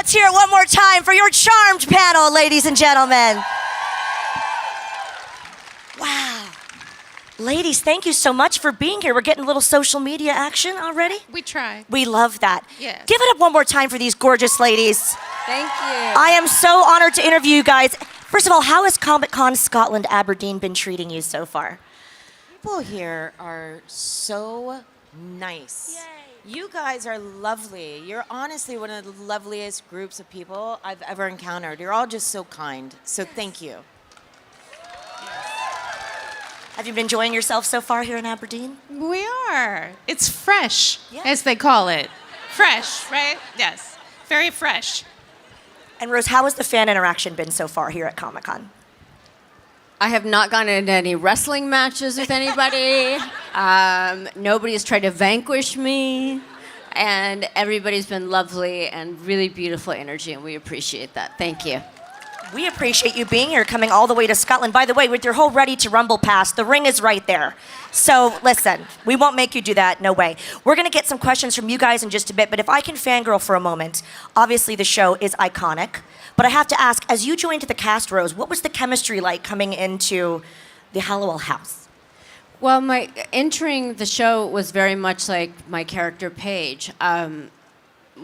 Let's hear it one more time for your charmed panel, ladies and gentlemen. Wow. Ladies, thank you so much for being here. We're getting a little social media action already. We try. We love that. Yes. Give it up one more time for these gorgeous ladies. Thank you. I am so honored to interview you guys. First of all, how has Comic-Con Scotland Aberdeen been treating you so far? People here are so nice. Yay. You guys are lovely. You're honestly one of the loveliest groups of people I've ever encountered. You're all just so kind. So thank you. Have you been enjoying yourself so far here in Aberdeen? We are. It's fresh, Yeah. as they call it. Fresh, right? Yes. Very fresh. And Rose, how has the fan interaction been so far here at Comic-Con? I have not gone into any wrestling matches with anybody. Nobody has tried to vanquish me. And everybody's been lovely and really beautiful energy, and we appreciate that. Thank you. We appreciate you being here, coming all the way to Scotland. By the way, with your whole Ready to Rumble pass, the ring is right there. So listen, we won't make you do that, no way. We're gonna get some questions from you guys in just a bit, but if I can fangirl for a moment, obviously the show is iconic, but I have to ask, as you joined the cast, Rose, what was the chemistry like coming into the Hallowell house? Well, my entering the show was very much like my character Paige.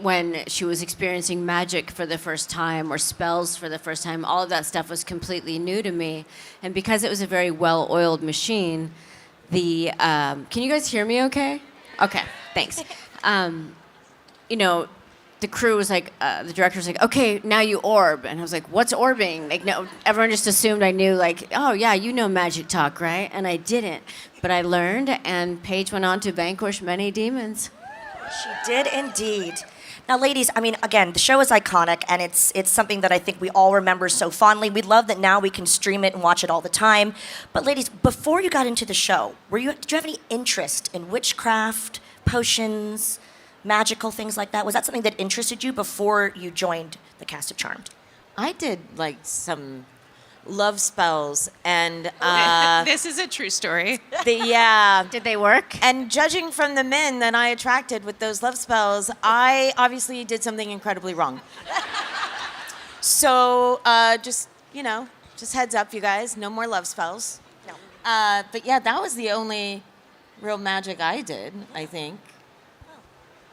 When she was experiencing magic for the first time or spells for the first time, all of that stuff was completely new to me. And because it was a very well-oiled machine, can you guys hear me okay? Okay, thanks. You know, the crew was like, the director was like, okay, now you orb. And I was like, what's orbing? Like, no, everyone just assumed I knew, like, oh yeah, you know magic talk, right? And I didn't, but I learned, and Paige went on to vanquish many demons. She did indeed. Now, ladies, I mean, again, the show is iconic, and it's something that I think we all remember so fondly. We love that now we can stream it and watch it all the time. But ladies, before you got into the show, did you have any interest in witchcraft, potions, magical things like that? Was that something that interested you before you joined the cast of Charmed? I did like some love spells and This is a true story. yeah. Did they work? And judging from the men that I attracted with those love spells, I obviously did something incredibly wrong. So just heads up, you guys, no more love spells. No. But yeah, that was the only real magic I did, I think.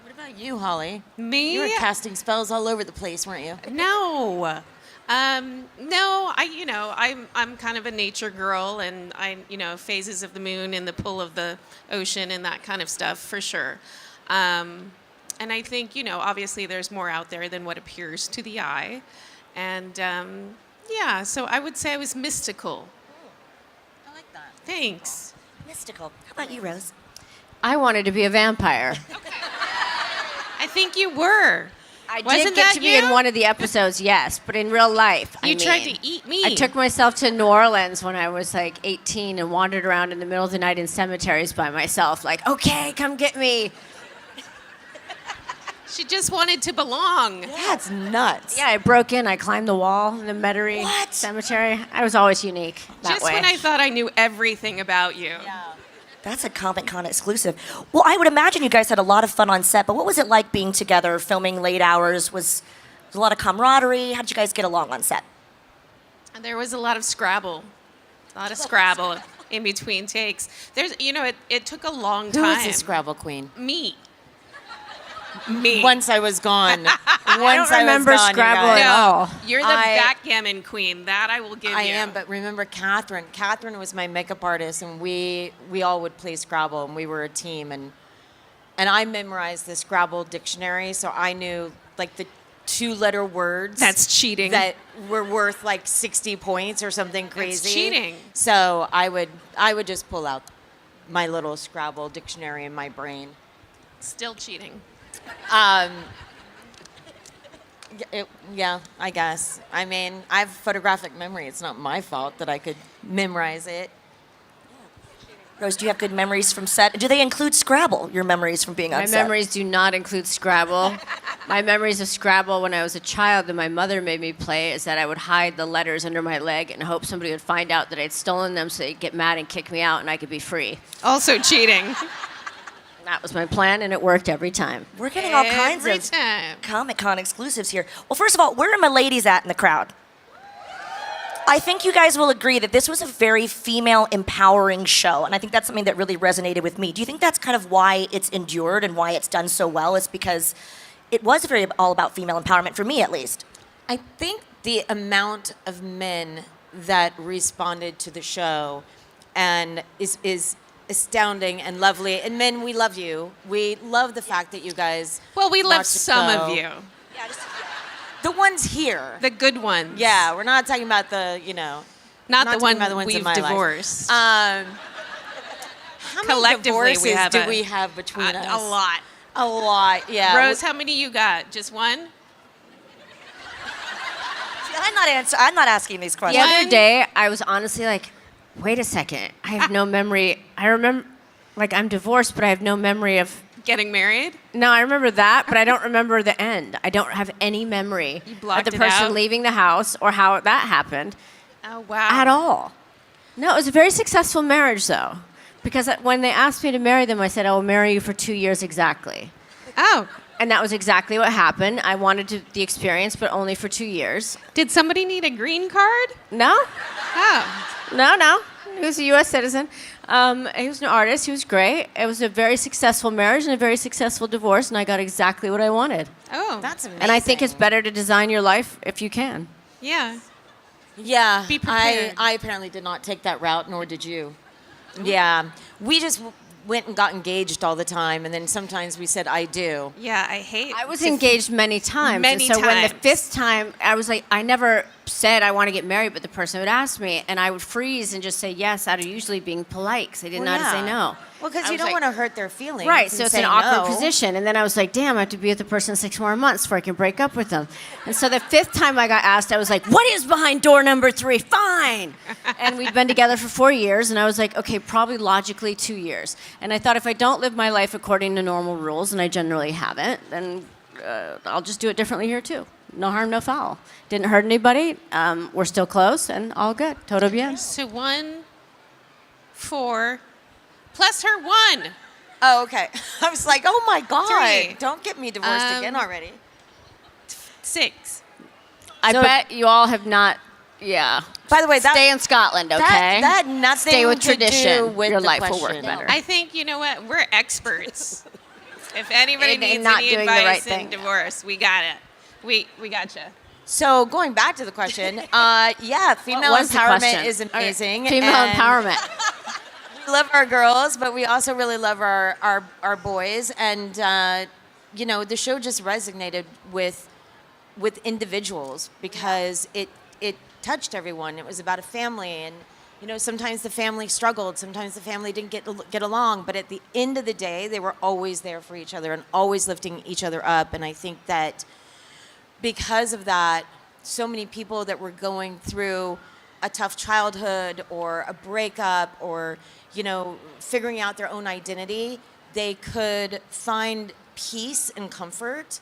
What about you, Holly? Me? You were casting spells all over the place, weren't you? No. No, I'm kind of a nature girl, and phases of the moon and the pull of the ocean and that kind of stuff for sure. And I think, obviously there's more out there than what appears to the eye. And yeah, so I would say I was mystical. I like that. Thanks. Mystical. How about you, Rose? I wanted to be a vampire. I think you were. I Wasn't did get that to be you? in one of the episodes, yes, but in real life, You tried to eat me. I took myself to New Orleans when I was like 18 and wandered around in the middle of the night in cemeteries by myself, like, okay, come get me. She just wanted to belong. That's nuts. Yeah, I broke in, I climbed the wall in the Metairie Cemetery. I was always unique that Just way. when I thought I knew everything about you. Yeah. That's a Comic-Con exclusive. Well, I would imagine you guys had a lot of fun on set, but what was it like being together, filming late hours? Was a lot of camaraderie? How did you guys get along on set? And there was a lot of Scrabble. A lot of Scrabble in between takes. It took a long Who time. was the Scrabble queen? Me. Once I was gone. I don't remember Scrabble at all. You're the backgammon queen. That I will give you. I am, but remember Catherine. Catherine was my makeup artist, and we all would play Scrabble, and we were a team. And I memorized the Scrabble dictionary, so I knew like the 2-letter words. That's cheating. That were worth like 60 points or something crazy. That's cheating. So I would just pull out my little Scrabble dictionary in my brain. Still cheating. Yeah, I guess. I mean, I have photographic memory. It's not my fault that I could memorize it. Rose, do you have good memories from set? Do they include Scrabble, your memories from being on My set? memories do not include Scrabble. My memories of Scrabble when I was a child that my mother made me play is that I would hide the letters under my leg and hope somebody would find out that I'd stolen them so they'd get mad and kick me out and I could be free. Also cheating. That was my plan, and it worked every time. We're getting all kinds Every of time. Comic-Con exclusives here. Well, first of all, where are my ladies at in the crowd? I think you guys will agree that this was a very female empowering show, and I think that's something that really resonated with me. Do you think that's kind of why it's endured and why it's done so well? Is because it was very all about female empowerment, for me at least. I think the amount of men that responded to the show and is astounding and lovely. And men, we love you. We love the fact that you guys. Well, we love watched the some show. of you. Yeah, just The ones here. The good ones. Yeah, we're not talking about the, Not the talking one about the ones in we've my life. divorced. How many Collectively, divorces we have do we have between us? a lot. A lot, yeah. Rose, how many you got? Just one? See, I'm not asking these The questions. other day, I was honestly like, wait a second. I have no memory. I remember, like, I'm divorced, but I have no memory of. Getting married? No, I remember that, but I don't remember the end. I don't have any memory You of blocked the it person out? leaving the house or how that happened Oh, wow. at all. No, it was a very successful marriage, though. Because when they asked me to marry them, I said, I will marry you for 2 years exactly. Oh. And that was exactly what happened. I wanted the experience, but only for 2 years. Did somebody need a green card? No, Oh. no. He was a U.S. citizen. He was an artist. He was great. It was a very successful marriage and a very successful divorce, and I got exactly what I wanted. Oh. That's amazing. And I think it's better to design your life if you can. Yeah. Yeah, Be prepared. I apparently did not take that route, nor did you. Yeah, we just went and got engaged all the time, and then sometimes we said, I do. Yeah, I hate. I was engaged many times. Many and so when the times. fifth time, I was like, I never said I want to get married, but the person would ask me, and I would freeze and just say yes out of usually being polite because I didn't know how to say no. Well, because I you was don't like- want to hurt their feelings. Right, and so it's say an awkward no. position. And then I was like, damn, I have to be with the person 6 more months before I can break up with them. And so the fifth time I got asked, I was like, what is behind door number 3? Fine. And we'd been together for 4 years, and I was like, okay, probably logically 2 years. And I thought if I don't live my life according to normal rules, and I generally haven't, then I'll just do it differently here too. No harm, no foul. Didn't hurt anybody. We're still close, and all good. Todo bien. So 1, 4, plus her 1. Oh, okay. I was like, oh my God. 3. Don't get me divorced again already. 6. I So- bet you all have not, yeah. By the way, that Stay in Scotland, okay? that had nothing Stay with to tradition. do with Your the life will work question. better. I think, you know what? We're experts. If anybody In needs not any doing the advice right in thing. divorce, we got it. We gotcha. So going back to the question, yeah, female was the empowerment question? is amazing. Female and empowerment. We love our girls, but we also really love our boys. And the show just resonated with individuals because it touched everyone. It was about a family, and sometimes the family struggled, sometimes the family didn't get along, but at the end of the day, they were always there for each other and always lifting each other up. And I think that because of that, so many people that were going through a tough childhood or a breakup or figuring out their own identity, they could find peace and comfort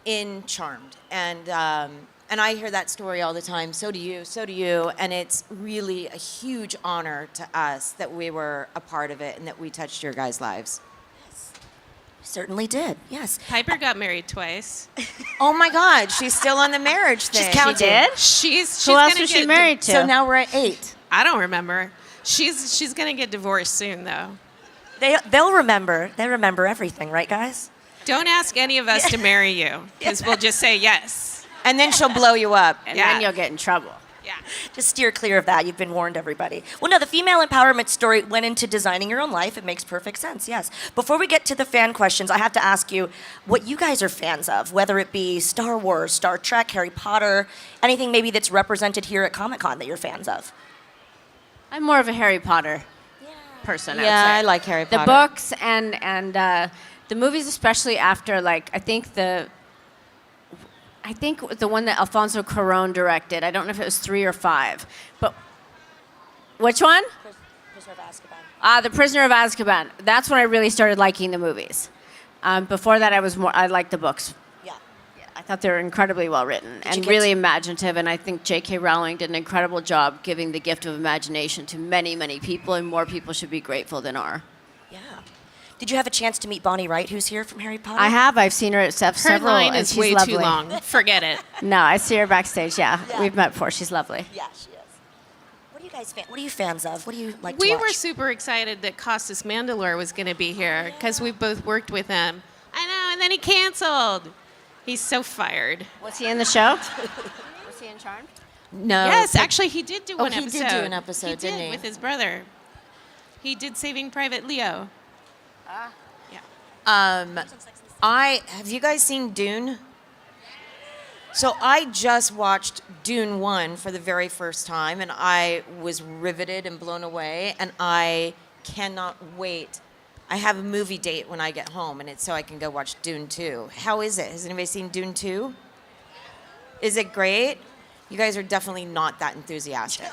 in Charmed. And I hear that story all the time. So do you. And it's really a huge honor to us that we were a part of it and that we touched your guys' lives. Certainly did, yes. Piper got married twice. Oh my God, she's still on the marriage thing. She's counting. Did? She's Who else gonna was she get married to? So now we're at 8. I don't remember. She's gonna get divorced soon though. They'll remember. They remember everything, right, guys? Don't ask any of us to marry you, because we'll just say yes. And then she'll blow you up. And Yeah. then you'll get in trouble. Yeah. Just steer clear of that. You've been warned, everybody. Well, no, the female empowerment story went into designing your own life. It makes perfect sense, yes. Before we get to the fan questions, I have to ask you what you guys are fans of, whether it be Star Wars, Star Trek, Harry Potter, anything maybe that's represented here at Comic-Con that you're fans of. I'm more of a Harry Potter person. Yeah, would say. I like Harry The Potter. books and the movies, especially after, like, I think the one that Alfonso Cuarón directed. I don't know if it was 3 or 5, but which one? Prisoner of Azkaban. The Prisoner of Azkaban. That's when I really started liking the movies. Before that, I liked the books. Yeah. I thought they were incredibly well written you and get really to- imaginative. And I think J.K. Rowling did an incredible job giving the gift of imagination to many, many people, and more people should be grateful than are. Yeah. Did you have a chance to meet Bonnie Wright, who's here from Harry Potter? I have. I've seen her at Her several, line and is she's way lovely. too long. Forget it. No, I see her backstage. Yeah, we've met before. She's lovely. Yeah, she is. What are you guys? What are you fans of? What do you like to We watch? were super excited that Costas Mandylor was going to be here because we've both worked with him. I know, and then he canceled. He's so fired. Was he in the show? Was he in Charmed? No. Yes, but- actually, he did do one he episode. did do an episode, he didn't did, he? with his brother. He did Saving Private Leo. Yeah. Have you guys seen Dune? So I just watched Dune 1 for the very first time, and I was riveted and blown away, and I cannot wait. I have a movie date when I get home, and it's so I can go watch Dune 2. How is it? Has anybody seen Dune 2? Is it great? You guys are definitely not that enthusiastic.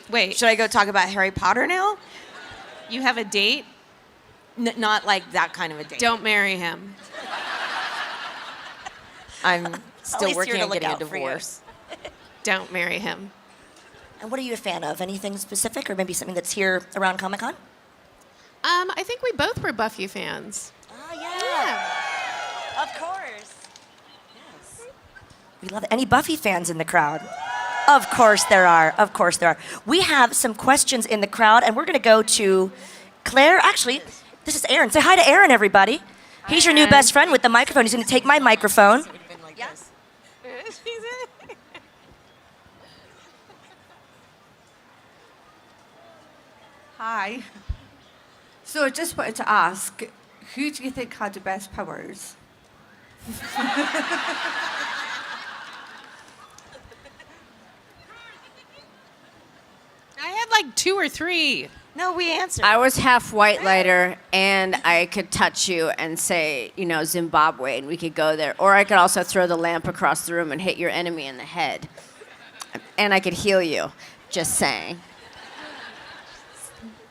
Wait, Should I go talk about Harry Potter now? you have a date? Not like that kind of a date. Don't marry him. I'm still least working you're to on look getting a out for you. divorce. Don't marry him. And what are you a fan of? Anything specific, or maybe something that's here around Comic Con? I think we both were Buffy fans. Oh yeah. Of course. Yes. We love it. Any Buffy fans in the crowd? Of course there are. Of course there are. We have some questions in the crowd, and we're going to go to Claire. Actually, this is Aaron. Say hi to Aaron, everybody. He's your new best friend with the microphone. He's going to take my microphone. Yes. Hi. So I just wanted to ask, who do you think had the best powers? I had like 2 or 3. No, we answered. I was half white lighter, and I could touch you and say, Zimbabwe, and we could go there. Or I could also throw the lamp across the room and hit your enemy in the head. And I could heal you. Just saying.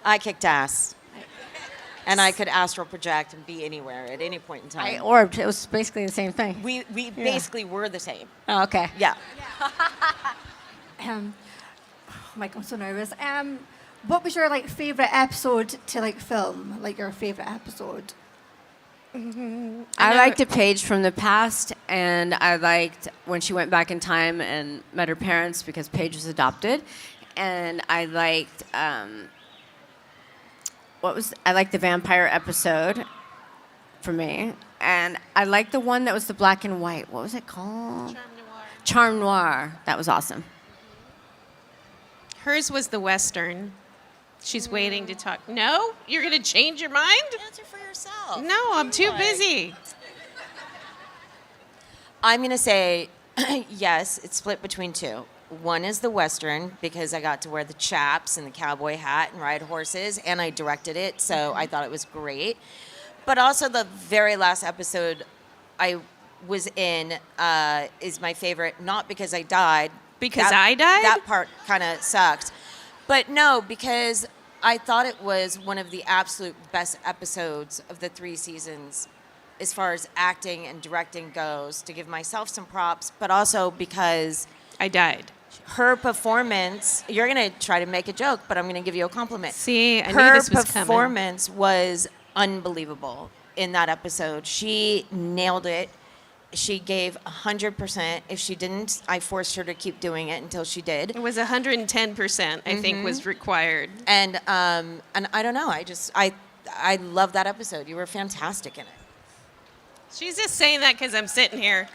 I kicked ass. And I could astral project and be anywhere at any point in I time. orbed. It was basically the same thing. We basically were the same. Oh, okay. Yeah. Oh my God, I'm so nervous. What was your favorite episode to film? Like your favorite episode? I liked a page from the past, and I liked when she went back in time and met her parents because Paige was adopted. And I liked I liked the vampire episode for me, and I liked the one that was the black and white. What was it called? Charm Noir. That was awesome. Hers was the Western. She's waiting to talk. No? You're going to change your mind? Answer for yourself. No, I'm too busy. I'm going to say yes, it's split between two. One is the Western because I got to wear the chaps and the cowboy hat and ride horses, and I directed it, so I thought it was great. But also the very last episode I was in is my favorite, not because I died. Because I died? That part kind of sucked. But no, because I thought it was one of the absolute best episodes of the 3 seasons as far as acting and directing goes, to give myself some props, but also because I died. her performance, you're going to try to make a joke, but I'm going to give you a compliment. See, I knew Her this was coming. performance was unbelievable in that episode. She nailed it. She gave 100%. If she didn't, I forced her to keep doing it until she did. It was 110%, I think, was required. And I don't know. I love that episode. You were fantastic in it. She's just saying that because I'm sitting here.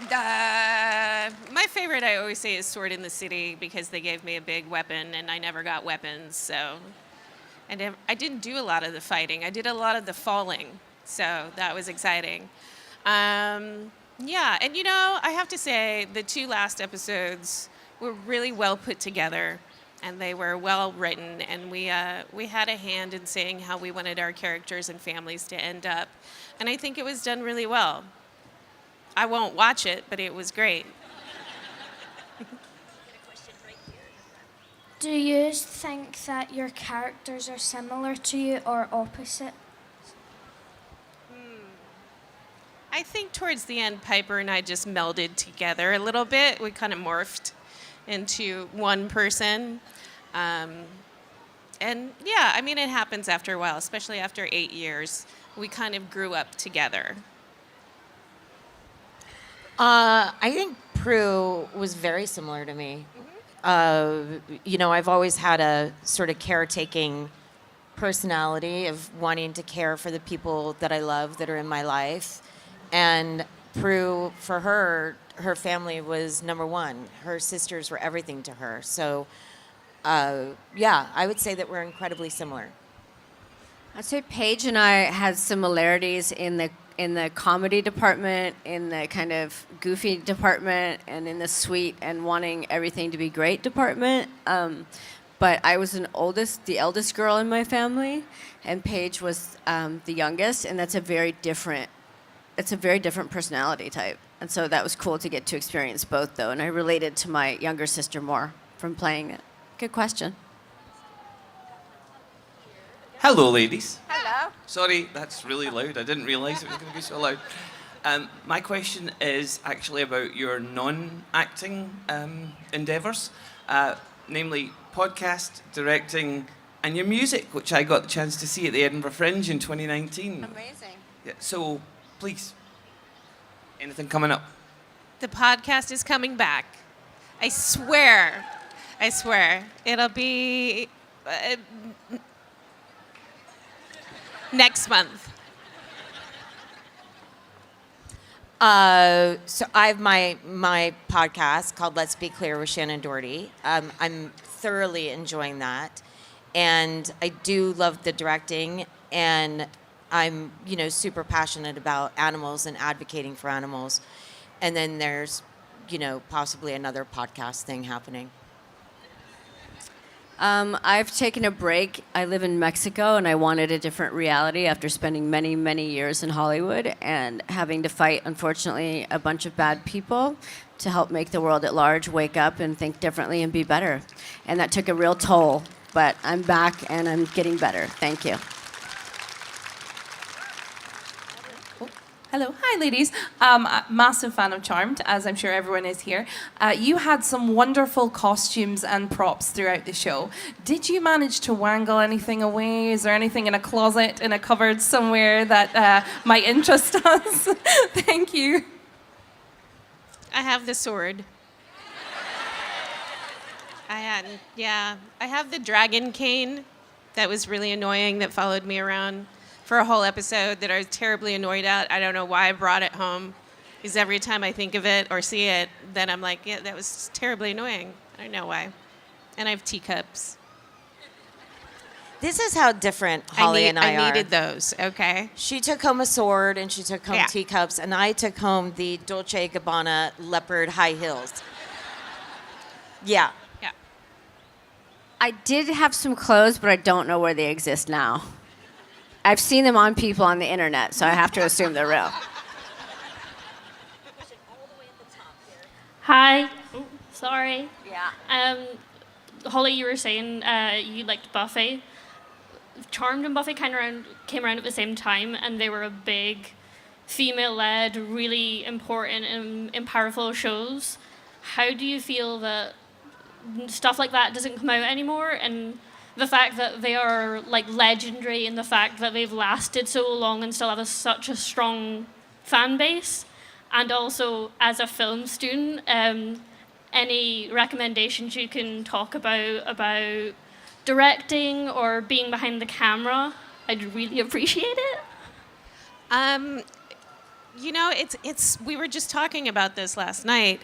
My favorite, I always say, is Sword in the City because they gave me a big weapon and I never got weapons. So, and I didn't do a lot of the fighting. I did a lot of the falling. So that was exciting. Yeah, and I have to say the 2 last episodes were really well put together, and they were well written, and we had a hand in saying how we wanted our characters and families to end up, and I think it was done really well. I won't watch it, but it was great. Do you think that your characters are similar to you or opposite? I think towards the end, Piper and I just melded together a little bit. We kind of morphed into one person. And yeah, I mean, it happens after a while, especially after 8 years. We kind of grew up together. I think Prue was very similar to me. I've always had a sort of caretaking personality of wanting to care for the people that I love that are in my life. And Prue, for her family was number one. Her sisters were everything to her. So, I would say that we're incredibly similar. I'd say Paige and I had similarities in the comedy department, in the kind of goofy department, and in the sweet and wanting everything to be great department. But I was the eldest girl in my family, and Paige was the youngest, and it's a very different personality type. And so that was cool to get to experience both, though. And I related to my younger sister more from playing it. Good question. Hello, ladies. Hello. Sorry, that's really loud. I didn't realise it was going to be so loud. My question is actually about your non-acting endeavours, namely podcast, directing, and your music, which I got the chance to see at the Edinburgh Fringe in 2019. Amazing. Yeah, so, please, anything coming up? The podcast is coming back. I swear. It'll be next month. So I have my podcast called Let's Be Clear with Shannen Doherty. I'm thoroughly enjoying that. And I do love the directing, and I'm, super passionate about animals and advocating for animals. And then there's, possibly another podcast thing happening. I've taken a break. I live in Mexico, and I wanted a different reality after spending many, many years in Hollywood and having to fight, unfortunately, a bunch of bad people to help make the world at large wake up and think differently and be better. And that took a real toll, but I'm back, and I'm getting better. Thank you. Hello. Hi, ladies. A massive fan of Charmed, as I'm sure everyone is here. You had some wonderful costumes and props throughout the show. Did you manage to wangle anything away? Is there anything in a closet, in a cupboard somewhere that might interest us? Thank you. I have the sword. I have the dragon cane that was really annoying that followed me around for a whole episode that I was terribly annoyed at. I don't know why I brought it home, because every time I think of it or see it, then I'm like, yeah, that was terribly annoying. I don't know why. And I have teacups. This is how different Holly and I are. I needed those, okay? She took home a sword, and she took home teacups, and I took home the Dolce & Gabbana leopard high heels. Yeah. Yeah. I did have some clothes, but I don't know where they exist now. I've seen them on people on the internet, so I have to assume they're real. Hi. Oh, sorry. Yeah. Holly, you were saying you liked Buffy. Charmed and Buffy came around at the same time, and they were a big female-led, really important and powerful shows. How do you feel that stuff like that doesn't come out anymore, and the fact that they are like legendary, and the fact that they've lasted so long and still have such a strong fan base? And also, as a film student, any recommendations you can talk about directing or being behind the camera? I'd really appreciate it. We were just talking about this last night.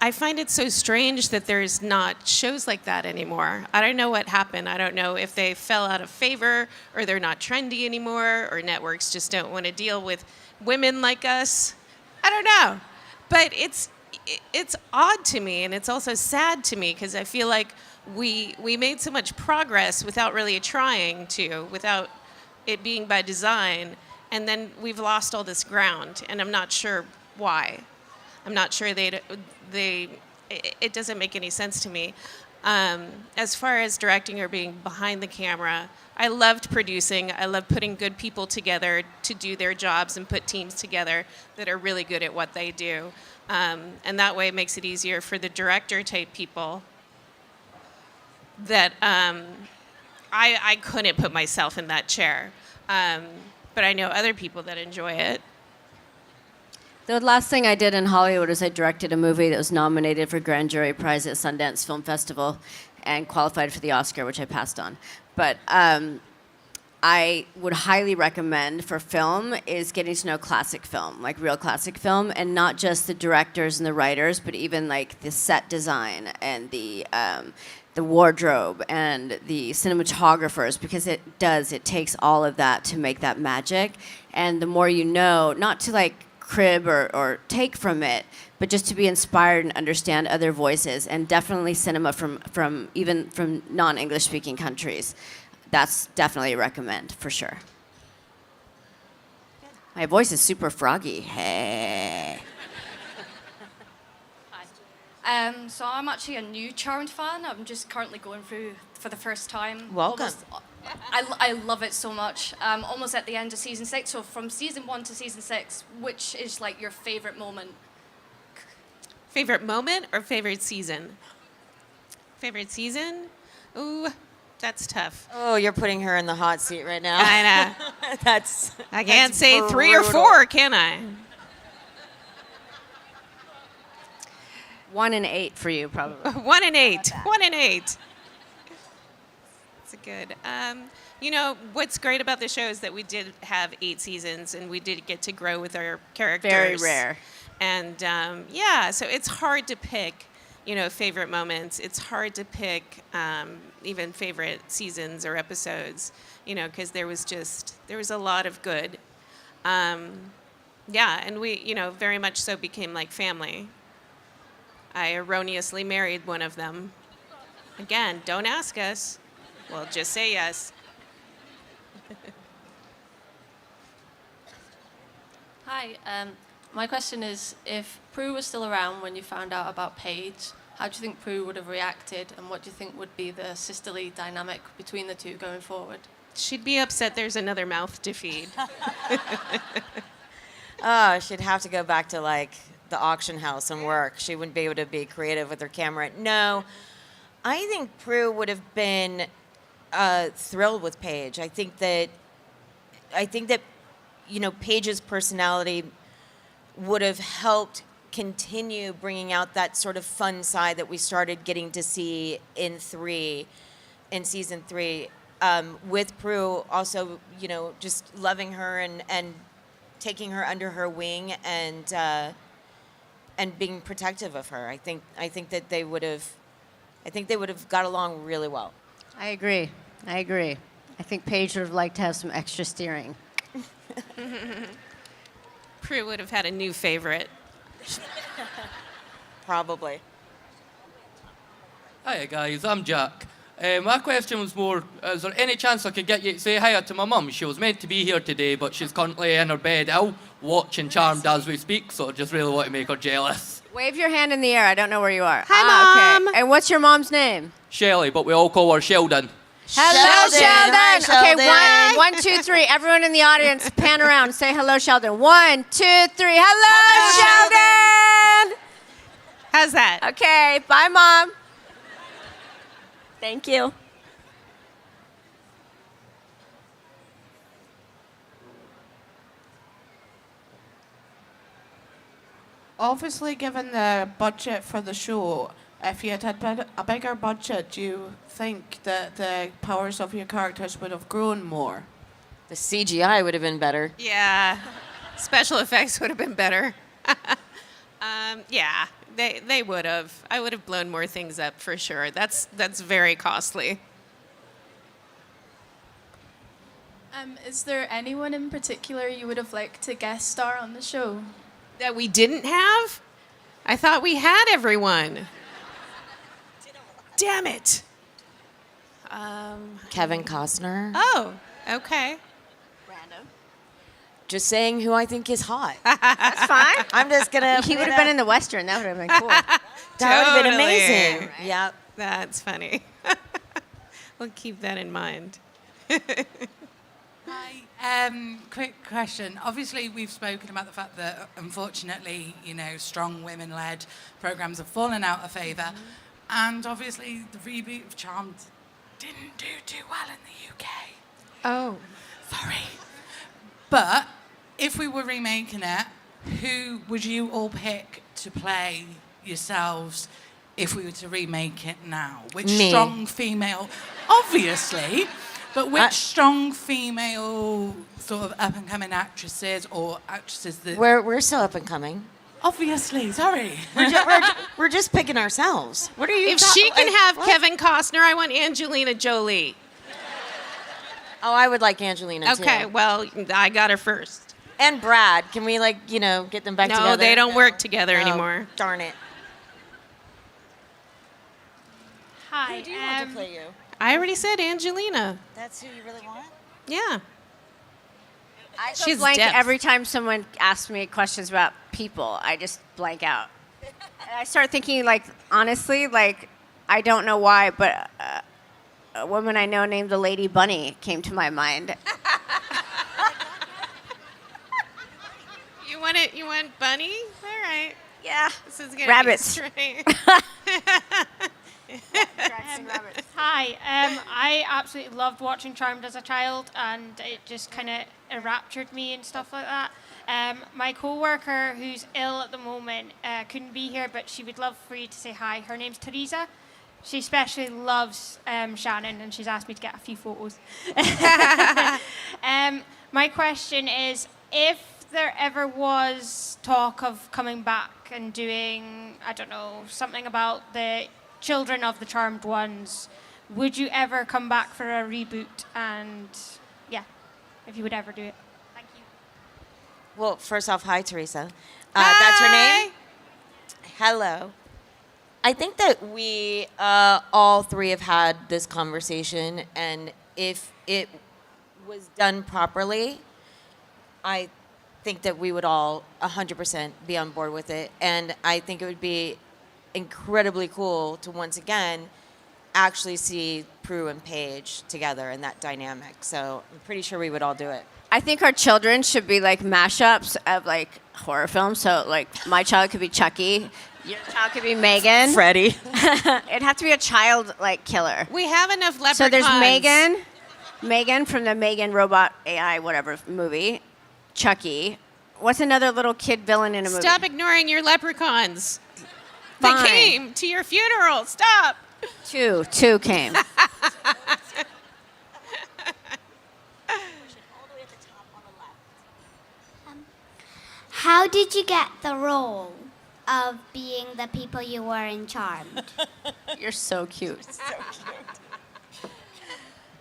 I find it so strange that there's not shows like that anymore. I don't know what happened. I don't know if they fell out of favor, or they're not trendy anymore, or networks just don't want to deal with women like us. I don't know. But it's odd to me, and it's also sad to me, because I feel like we made so much progress without really trying to, without it being by design, and then we've lost all this ground, and I'm not sure why. I'm not sure it doesn't make any sense to me. As far as directing or being behind the camera, I loved producing. I love putting good people together to do their jobs and put teams together that are really good at what they do. And that way it makes it easier for the director type people that I couldn't put myself in that chair. But I know other people that enjoy it. The last thing I did in Hollywood is I directed a movie that was nominated for Grand Jury Prize at Sundance Film Festival and qualified for the Oscar, which I passed on. But I would highly recommend for film is getting to know classic film, like real classic film, and not just the directors and the writers, but even like the set design and the wardrobe and the cinematographers, because it takes all of that to make that magic. And the more you know, not to like crib or take from it, but just to be inspired and understand other voices, and definitely cinema from even from non-English speaking countries. That's definitely a recommend for sure. My voice is super froggy. Hey. So I'm actually a new Charmed fan. I'm just currently going through for the first time. Welcome. I love it so much. Almost at the end of season 6. So from season 1 to season 6, which is like your favorite moment? Favorite moment or favorite season? Favorite season? Ooh, that's tough. Oh, you're putting her in the hot seat right now. I know. I can't that's say 3 or brutal. 4, can I? 1 and 8 for you, probably. 1 and 8. 1 and 8. That's a good. You know, what's great about the show is that we did have 8 seasons, and we did get to grow with our characters. Very rare. And yeah, so it's hard to pick, you know, favorite moments. It's hard to pick even favorite seasons or episodes, you know, because there was a lot of good. Yeah, and we, you know, very much so became like family. I erroneously married one of them. Again, don't ask us. Well, just say yes. Hi, my question is, if Prue was still around when you found out about Paige, how do you think Prue would have reacted, and what do you think would be the sisterly dynamic between the two going forward? She'd be upset there's another mouth to feed. Oh, she'd have to go back to like the auction house and work. She wouldn't be able to be creative with her camera. No, I think Prue would have been thrilled with Paige. I think that, you know, Paige's personality would have helped continue bringing out that sort of fun side that we started getting to see in season 3. With Prue also, you know, just loving her and taking her under her wing and being protective of her. I think that they would have got along really well. I agree. I think Paige would have liked to have some extra steering. Prue would have had a new favorite. Probably. Hiya guys, I'm Jack. My question was more, is there any chance I could get you to say hiya to my mum? She was meant to be here today, but she's currently in her bed ill, watching Charmed as we speak, so I just really want to make her jealous. Wave your hand in the air. I don't know where you are. Hi, Mom. Okay. And what's your mom's name? Shelley, but we all call her Sheldon. Hello, Sheldon. Sheldon. Hi, Okay, Sheldon. 1, 2, 3. Everyone in the audience, pan around. Say hello, Sheldon. 1, 2, 3. Hello, Sheldon. How's that? Okay, bye, Mom. Thank you. Obviously, given the budget for the show, if you had had a bigger budget, do you think that the powers of your characters would have grown more? The CGI would have been better. Yeah. Special effects would have been better. Yeah, they would have. I would have blown more things up for sure. That's very costly. Is there anyone in particular you would have liked to guest star on the show? That we didn't have? I thought we had everyone. Damn it. Kevin Costner. Oh, okay. Just saying who I think is hot. That's fine. I'm just gonna. He would have been in the Western. That would have been cool. That would have been Totally. amazing. Right. Yep. That's funny. We'll keep that in mind. Hi. Quick question. Obviously, we've spoken about the fact that, unfortunately, you know, strong women-led programs have fallen out of favour. And obviously, the reboot of Charmed didn't do too well in the UK. Oh. Sorry. But if we were remaking it, who would you all pick to play yourselves if we were to remake it now? Which Me. strong female, obviously, but which strong female sort of up-and-coming actresses or actresses that... We're still up and coming. Obviously, sorry. We're just picking ourselves. What are you? If she can have what? Kevin Costner, I want Angelina Jolie. Oh, I would like Angelina too. Okay, well, I got her first. And Brad. Can we get them back together? No, they don't work together No, anymore. Darn it. Hi. Who do you want to play you? I already said Angelina. That's who you really want? Yeah. I She's go blank deaf. every time someone asks me questions about people. I just blank out. And I start thinking, honestly, I don't know why, but a woman I know named the Lady Bunny came to my mind. You want it? You want Bunny? All right. Yeah. This is gonna Rabbits. Be strange. Hi, I absolutely loved watching Charmed as a child, and it just kind of enraptured me and stuff like that. My co-worker, who's ill at the moment, couldn't be here, but she would love for you to say hi. Her name's Teresa. She especially loves Shannen, and she's asked me to get a few photos. My question is, if there ever was talk of coming back and doing, I don't know, something about the children of the Charmed Ones, would you ever come back for a reboot? And yeah, if you would ever do it. Thank you. Well, first off, hi, Teresa. That's her name? Hello. I think that we all three have had this conversation, and if it was done properly, I think that we would all 100% be on board with it. And I think it would be incredibly cool to once again actually see Prue and Paige together in that dynamic. So I'm pretty sure we would all do it. I think our children should be mashups of horror films. So my child could be Chucky, your child could be Megan, Freddy. It'd have to be a child killer. We have enough leprechauns. So there's Megan from the Megan robot AI whatever movie, Chucky. What's another little kid villain in a movie? Stop ignoring your leprechauns. Fine. They came to your funeral. Stop. Two came. How did you get the role of being the people you were in Charmed? You're so cute.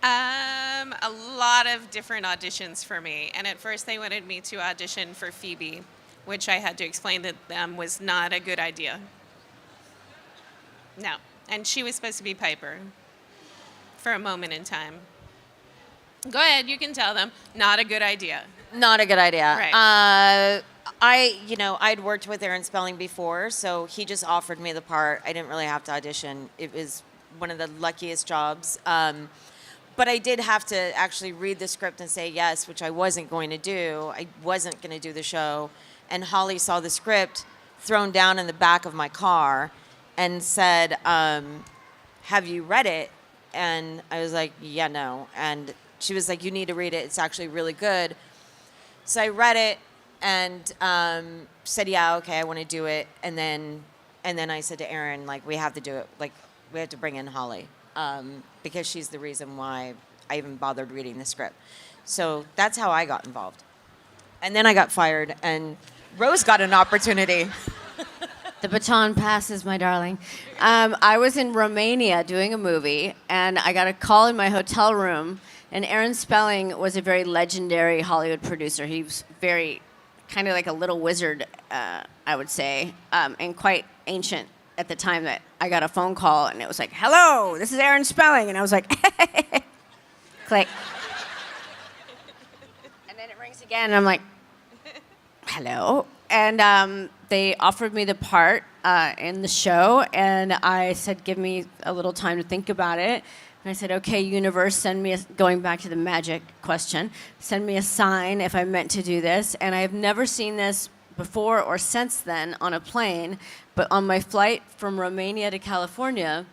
A lot of different auditions for me. And at first they wanted me to audition for Phoebe, which I had to explain to them was not a good idea. No. And she was supposed to be Piper for a moment in time. Go ahead, you can tell them. Not a good idea. Not a good idea. Right. I'd worked with Aaron Spelling before, so he just offered me the part. I didn't really have to audition. It was one of the luckiest jobs. But I did have to actually read the script and say yes, which I wasn't going to do. I wasn't going to do the show. And Holly saw the script thrown down in the back of my car and said, have you read it? And I was like, yeah, no. And she was like, you need to read it. It's actually really good. So I read it and said, yeah, okay, I want to do it. And then I said to Aaron, we have to do it. We have to bring in Holly because she's the reason why I even bothered reading the script. So that's how I got involved. And then I got fired, and Rose got an opportunity. The baton passes, my darling. I was in Romania doing a movie, and I got a call in my hotel room, and Aaron Spelling was a very legendary Hollywood producer. He was very, kind of like a little wizard, I would say, and quite ancient at the time that I got a phone call, and it was like, hello, this is Aaron Spelling. And I was like, click. And then it rings again, and I'm like, hello. And they offered me the part in the show, and I said, give me a little time to think about it. And I said, okay, universe, send me going back to the magic question, send me a sign if I'm meant to do this. And I have never seen this before or since then on a plane, but on my flight from Romania to California,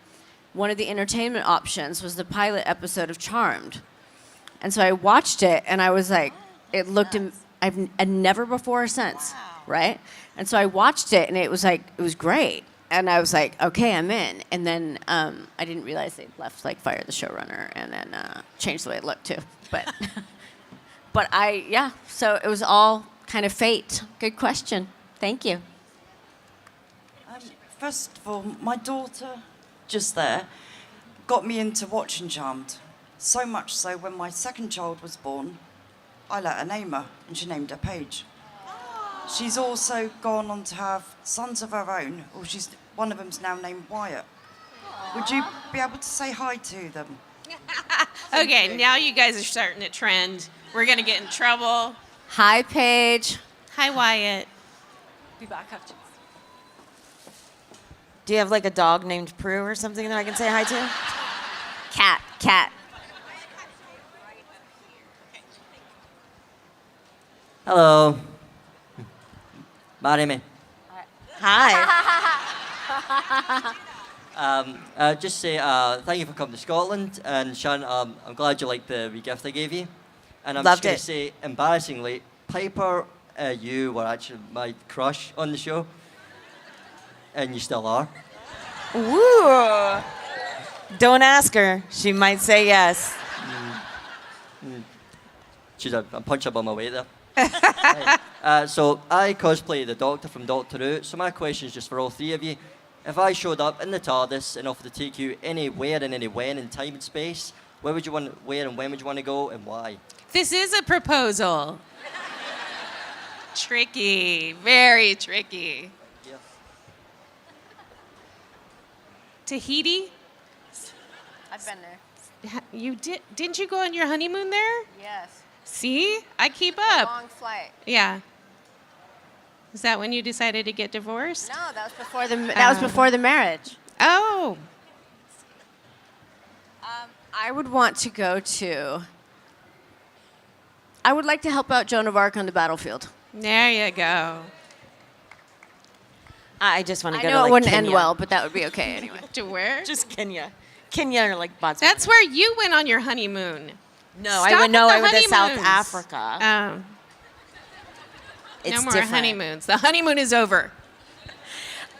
one of the entertainment options was the pilot episode of Charmed. And so I watched it, and I was like, it looked, I've never before or since, right? And so I watched it, and it was like, it was great. And I was like, okay, I'm in. And then I didn't realize they left, like, fire the showrunner, and then changed the way it looked, too. But, so it was all kind of fate. Good question. Thank you. First of all, my daughter, just there, got me into watching Charmed. So much so, when my second child was born, I let her name her, and she named her Paige. She's also gone on to have sons of her own, or one of them's now named Wyatt. Would you be able to say hi to them? Okay, now you guys are starting to trend. We're going to get in trouble. Hi, Paige. Hi, Wyatt. Be back after. Do you have like a dog named Prue or something that I can say hi to? Cat. Hello. Marry me. Hi. Just say thank you for coming to Scotland, and Shan, I'm glad you liked the wee gift I gave you. And I'm Loved just going it. to say, embarrassingly, Piper, you were actually my crush on the show, and you still are. Woo! Don't ask her. She might say yes. I'm punching above my weight there. Right. So I cosplay the Doctor from Doctor Who. So my question is just for all three of you. If I showed up in the TARDIS and offered to take you anywhere and anywhen in time and space, where and when would you want to go, and why? This is a proposal. Tricky. Very tricky. Yeah. Tahiti? I've been there. Didn't you go on your honeymoon there? Yes. See? I keep up. Long flight. Yeah. Is that when you decided to get divorced? No, that was before the marriage. Oh. I would want to go to. I would like to help out Joan of Arc on the battlefield. There you go. I just want to go I to know like it wouldn't Kenya. end well, but that would be okay anyway. To where? Just Kenya. Kenya or like Botswana. That's where you went on your honeymoon. No, Stop I went. No, with I the went to South honeymoons. Africa. Oh. It's no more different. honeymoons. The honeymoon is over.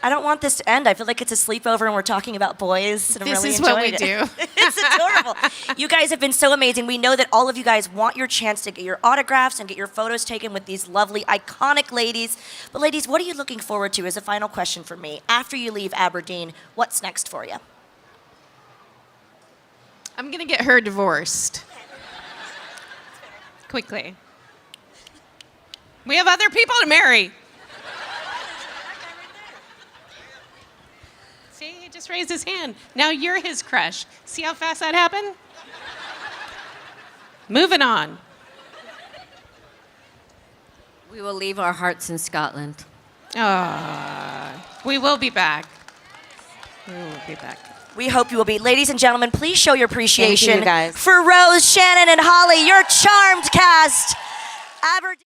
I don't want this to end. I feel like it's a sleepover and we're talking about boys. And I'm This really is what we enjoying it. do. It's adorable. You guys have been so amazing. We know that all of you guys want your chance to get your autographs and get your photos taken with these lovely, iconic ladies. But ladies, what are you looking forward to as a final question for me? After you leave Aberdeen, what's next for you? I'm going to get her divorced. Quickly. We have other people to marry. See, he just raised his hand. Now you're his crush. See how fast that happened? Moving on. We will leave our hearts in Scotland. We will be back. We will be back. We hope you will be. Ladies and gentlemen, please show your appreciation guys. for Rose, Shannon, and Holly, your charmed cast. Aberdeen.